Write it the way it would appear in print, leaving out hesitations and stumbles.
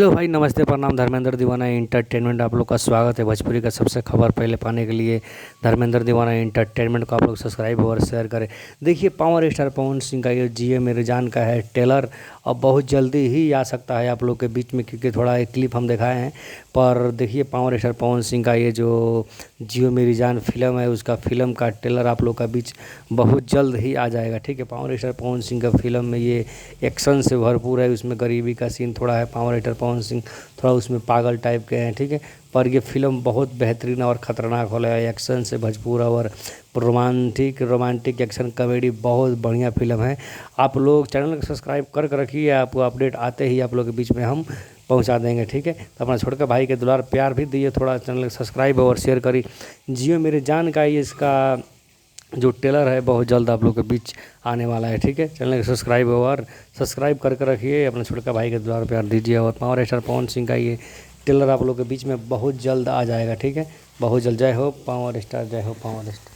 Hello भाई, नमस्ते, प्रणाम। धर्मेंद्र दीवाना एंटरटेनमेंट आप लोग का स्वागत है। भोजपुरी का सबसे खबर पहले पाने के लिए धर्मेंद्र दीवाना एंटरटेनमेंट को आप लोग सब्सक्राइब और शेयर करें। देखिए, पावर स्टार पवन सिंह का ये जिए मेरे जान का है ट्रेलर अब बहुत जल्दी ही आ सकता है आप लोग के बीच में, क्योंकि थोड़ा एक क्लिप हम दिखाए हैं। पर देखिए, पावर स्टार पवन सिंह का ये जो जियो मेरी जान फिल्म है, उसका फिल्म का ट्रेलर आप लोग का बीच बहुत जल्द ही आ जाएगा। ठीक है, पावर स्टार पवन सिंह का फिल्म में ये एक्शन से भरपूर है, उसमें गरीबी का सीन थोड़ा है। पावर स्टार पवन सिंह थोड़ा उसमें पागल टाइप के हैं। ठीक है, पर ये फिल्म बहुत बेहतरीन और ख़तरनाक वाला है, एक्शन से भरपूर और रोमांटिक एक्शन कॉमेडी बहुत बढ़िया फिल्म है। आप लोग चैनल को सब्सक्राइब कर रखिए, आपको अपडेट आते ही आप लोग के बीच में हम पहुंचा देंगे। ठीक है, तो अपना छोटका भाई के दुलार प्यार भी दिए, थोड़ा चैनल को सब्सक्राइब और शेयर करिए। जियो मेरे जान का ये इसका जो ट्रेलर है बहुत जल्द आप लोग के बीच आने वाला है। ठीक है, चैनल को सब्सक्राइब करके रखिए, अपने छोटका भाई के द्वारा प्यार दीजिए। और पावर स्टार पवन सिंह का ये ट्रेलर आप लोग के बीच में बहुत जल्द आ जाएगा। ठीक है, बहुत जल्द। जय हो पावर स्टार, जय हो पावर स्टार।